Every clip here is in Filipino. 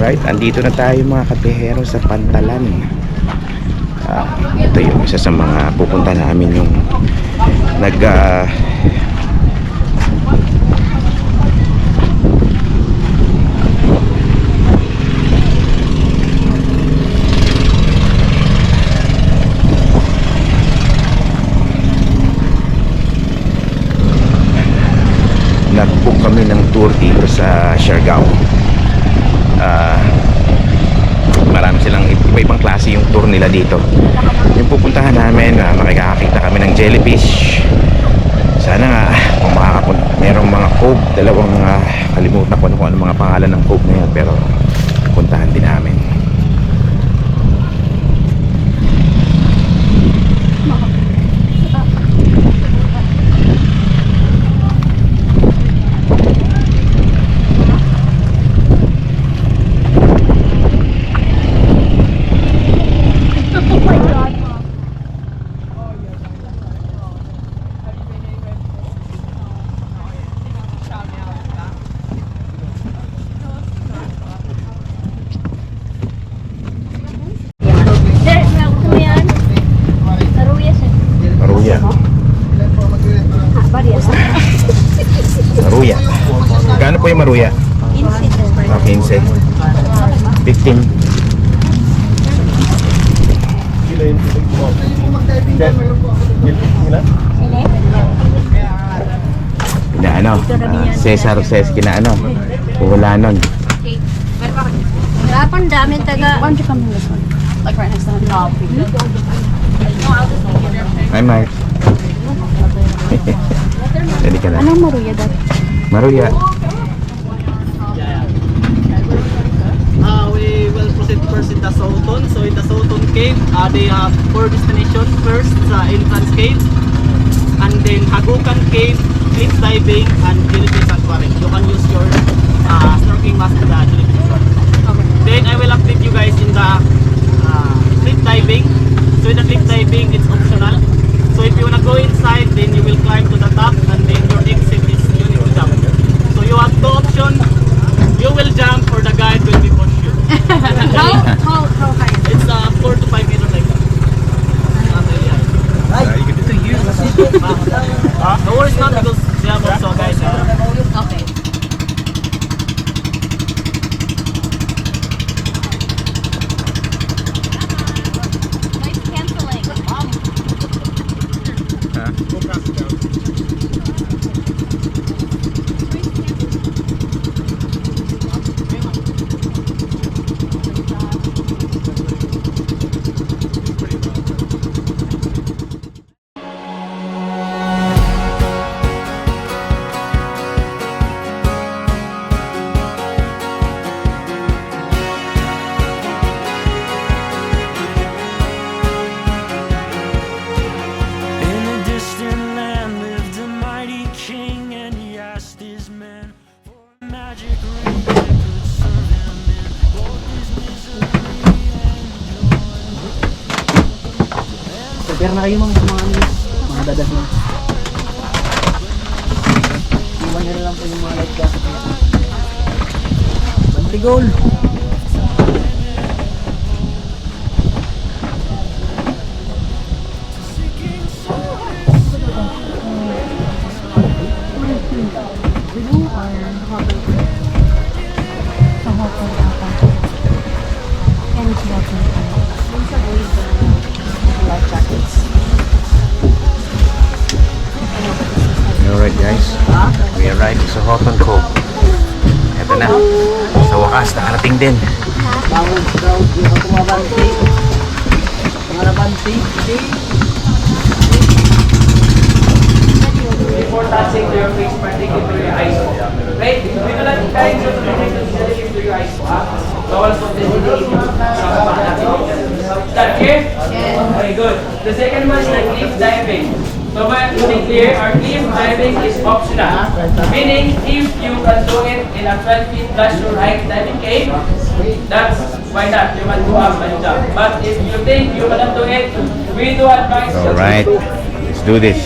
Alright, andito na tayo mga kabihero sa Pantalan. Ito yung isa sa mga pupunta namin, yung nag-book kami ng tour dito sa Siargao. Marami silang iba-ibang klase yung tour nila dito. Yung pupuntahan namin, makikakita kami ng jellyfish. Sana nga kung makakapunta, merong mga cove, dalawang kalimutan ko kung ano mga pangalan ng cove na yan, pero puntahan din namin. Maruya. Gaano po yung maruya? 15. 15. Kina ano? Cesar kina ano? Puhulanon. Hirapan dami taga. Why don't you come in this one? Like right next to him. Hi, Mike. Jadi ka na. Anong maruya dati? Maruya. We will proceed first in the Soton. So in the Soton Cave, they have 4 destinations. First, Entrance Cave, and then Hagukan Cave, cliff diving, and jellyfish sanctuary. You can use your snorkeling mask in the jellyfish sanctuary. Okay. Then I will update you guys in the cliff diving. So in the cliff diving, it's optional. So if you wanna go inside, then you will climb to the top, and then your exit is you need to jump. So you have 2 options. You will jump, or the guide will be push you. How high? It's 4 to 5 meters like that. Not really high. You can do use No worries, not because they have also guys. Okay. Noise canceling. Pero na kayo mga dadas mo. Iwan nyo na lang po yung mga light jacket. Bantigol! Alright guys, we arrived sa Hoton Cove. Ito na, sa wakas nakarating din. Bawal daw yung kumabanti. Mga banti. Before touching to your face, particularly your eyes. Right? We do not encourage you to make the jellyfish to your eyes. Bawal po din sa baba natin. Start here? Very good. The second one is the cliff diving. So to be clear, our cliff diving is optional. Meaning, if you can do it in a 12 feet plus your height diving cave, that's why not? You can do up and jump. But if you think you cannot do it, we do advise you. Alright, let's do this.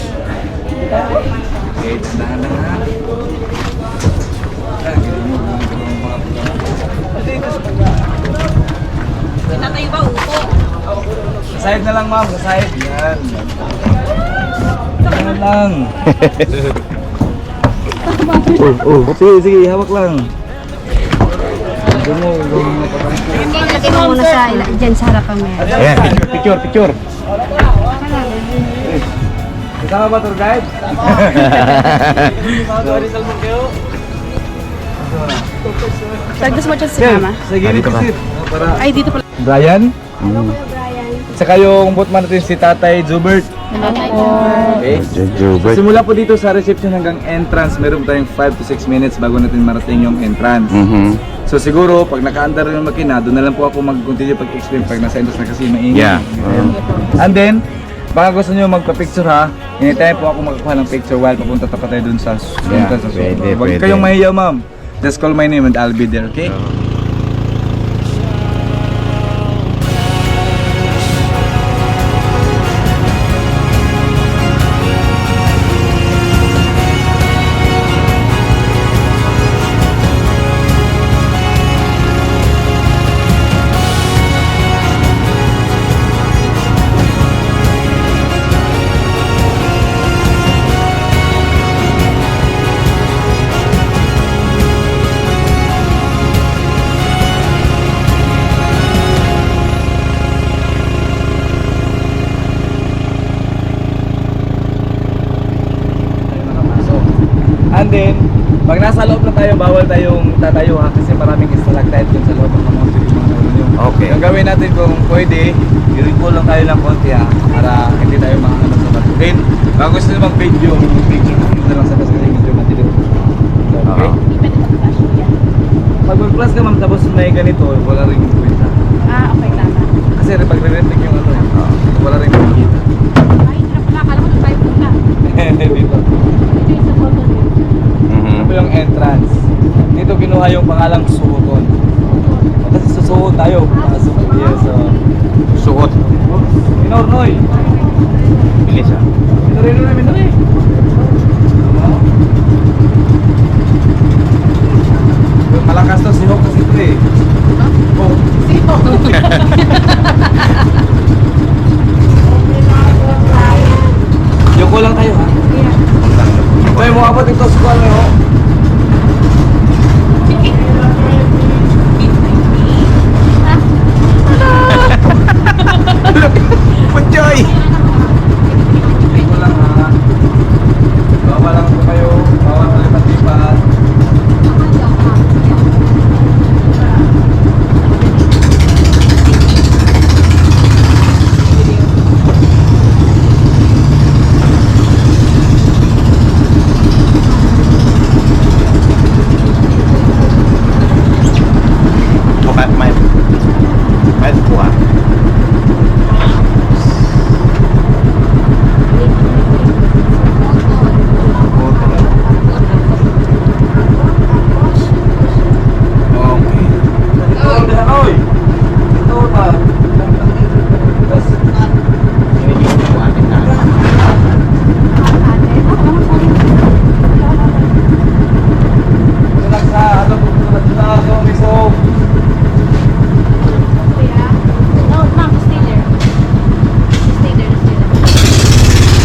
Side na lang ma'am, sa side. Yan. Yan lang. Sige, hawak lang. Lagay mo muna sa dyan sa harapan mo. Ayan, picture. Kasama ba tour guide? Tagdas mo dyan si Sir, mama. sa gilid Dito ka. sir. Para... Ay, dito pala. Brian? Saka yung boatman natin si Tatay Zubert. Okay. Jubert. Simula po dito sa reception hanggang entrance, meron tayong 5 to 6 minutes bago natin marating yung entrance. So siguro, pag naka-under yung makina, doon na lang po ako mag-continue pag-explain pag nasa entrance na kasi maingay. Yeah. And then, baka gusto nyo magpa-picture ha, hinitayin po ako magkuha ng picture while papunta pa tayo dun sa Yeah, entrance. pwede, Huwag pwede. kayong mahiya ma'am. Just call my name and I'll be there, okay? And then, pag nasa loob na tayo, bawal tayong tatayo ha kasi maraming stalactite dun sa loob ng mga ulo nyo. Okay. Ang gawin natin kung pwede, i-recall lang tayo ng konti ha para hindi tayo makakalap sa bato. Then, kung gusto nyo mag-video, mag-picture na lang sa bas kasi medyo matilo. Okay? Pag mag-plus ka ma'am tapos may ganito, wala rin yung kwenta. Okay, tama. Kasi pag re-renting yung ano, wala rin yung kita. Ay, hirap pala. Akala mo doon tayo punta. Dito. Ito yung sa photo niyo. Ito yung entrance. Dito kinuha yung pangalang Suhoton. Kasi susuhot tayo. Yes. Suot. Minornoy. Bilis ah. Minorino na Minornoy. Malakas to si Hawk kasi ito eh. Oh. Yoko lang tayo ha. Kaya mo abot ito sa kuwan mo. Puchoy! Yoko lang ha. Bawa lang po kayo. Bawa palipat-lipat. Buka, may buka. Okay. Oy! Ito ba? Tapos, relax ha. Ano po sa ako, Miss Hope? No, ma'am, stay there. Stay there, stay there.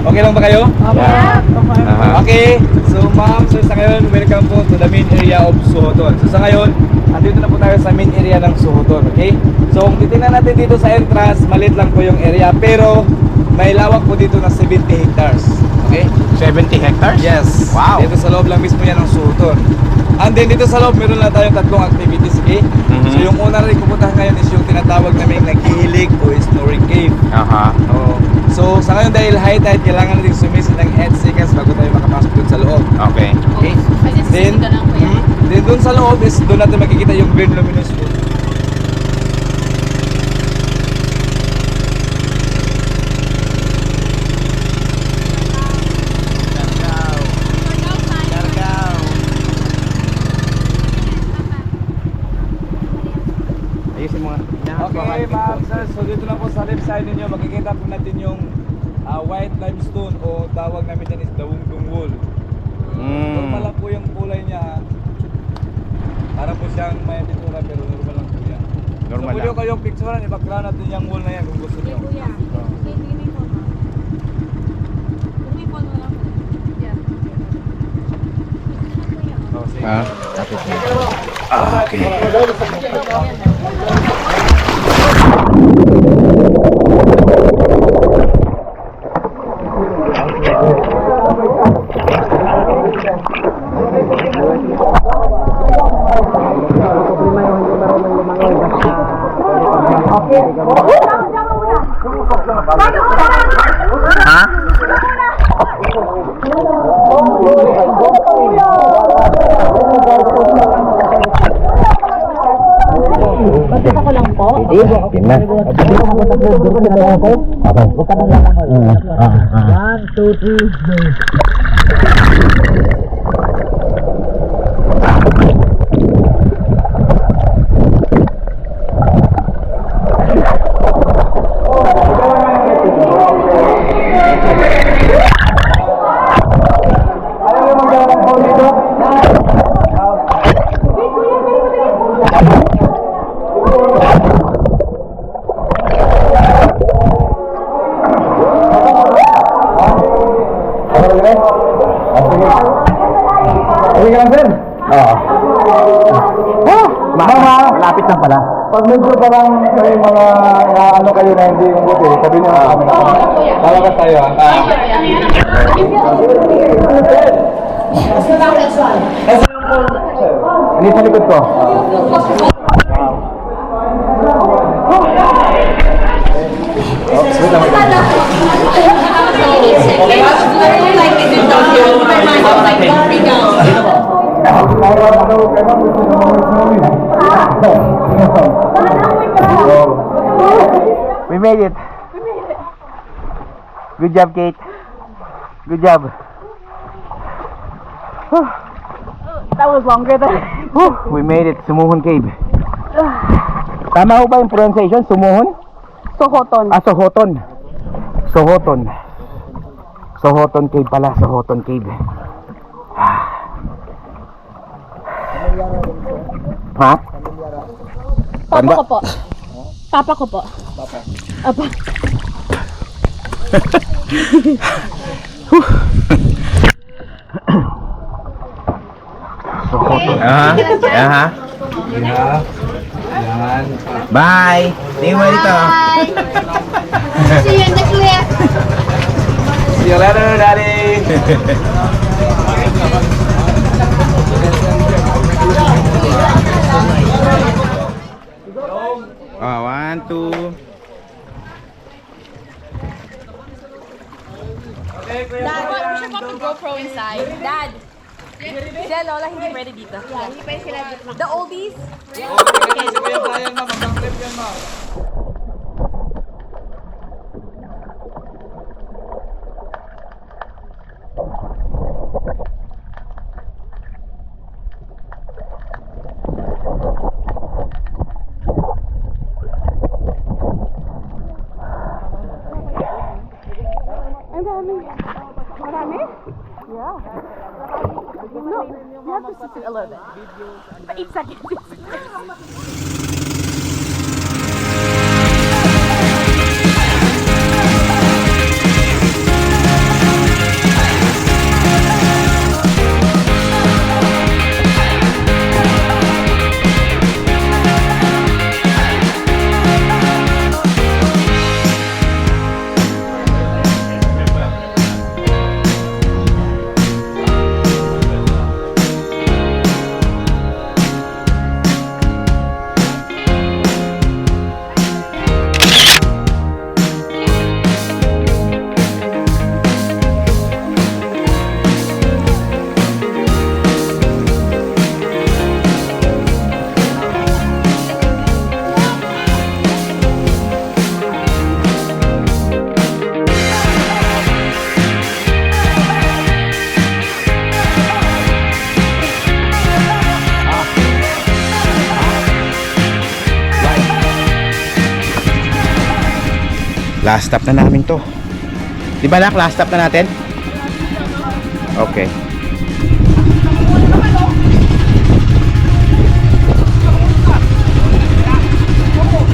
Okay lang ba kayo? Yeah. Aha. Okay, so ma'am, so sa ngayon, welcome po to the main area of Suhoton. So sa ngayon, andito na po tayo sa main area ng Suhoton, okay? So kung titingnan natin dito sa entrance, maliit lang po yung area, pero may lawak po dito na 70 hectares, okay? 70 hectares? Yes. Wow. Dito sa loob lang mismo yan ng Suhoton. And then dito sa loob, meron na tayong tatlong activities, okay? Mhm. So yung una rin pupuntahan ngayon is yung tinatawag namin naghihilig o snoring cave. Aha. Oo. So sa ngayon dahil high tide, kailangan natin sumisid ng 8 seconds bago tayo makapasok dun sa loob. Okay. Okay? Kasi Then, sisig ka lang, kuya. then dun sa loob is doon natin makikita yung green luminous food. sa left side ninyo, makikita po natin yung white limestone o tawag namin dyan is dawungdung wool. Normal lang po yung kulay niya. Para po siyang may pintura pero normal lang po yan. Normal so pwede lang. kayong picturean, i-background natin yung wool na yan kung gusto Okay, nyo. kuya. Okay, tingin mo. Umipon mo lang. Yeah. Oh, sige. Tapos na. Okay. Ha? Ako lang po. Yun na. One, two, three, go. Okay ka lang, sir? Oo. Malapit na pala. Pag medyo parang may mga ano kayo na hindi yung buti, sabihin nyo na kami. Talagas tayo, ha? Hindi sa likod ko. We made it. Good job, Kate. Good job. That was longer than... We made it. Sumuhon Cave. Tama ho ba yung pronunciation? Sumuhon? Sohoton. Sohoton. Sohoton. Sohoton Cave pala. Sohoton Cave. Ha? Papa ko po. Papa ko po. Apa. Sohoton. Aha. Aha. Yeah. Yan. Bye. See you dito. See you next week. See you later, Daddy. Oh, 1, 2. Dad, we should put the GoPro inside. Dad. Sila Lola hindi pwede dito. Yeah, hindi pwede sila dito. The oldies? Okay, si Kuya Brian, ma'am. Mag-clip yan, ma'am. Marami? Yeah. No, you have to sit a little bit. For 8 seconds. Last stop na namin to. Di ba nak, last stop na natin? Okay.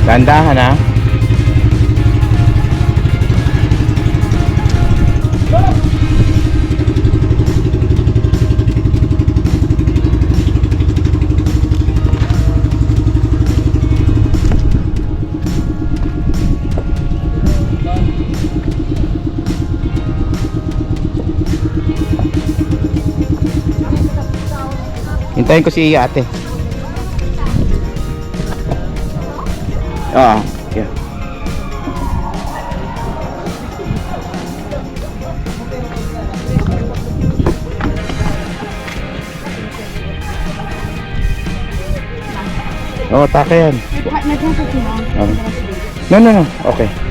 Dandahan ha. Hintayin ko si ate. Oo. Yeah. Oo, taka yan. Okay. No. Okay.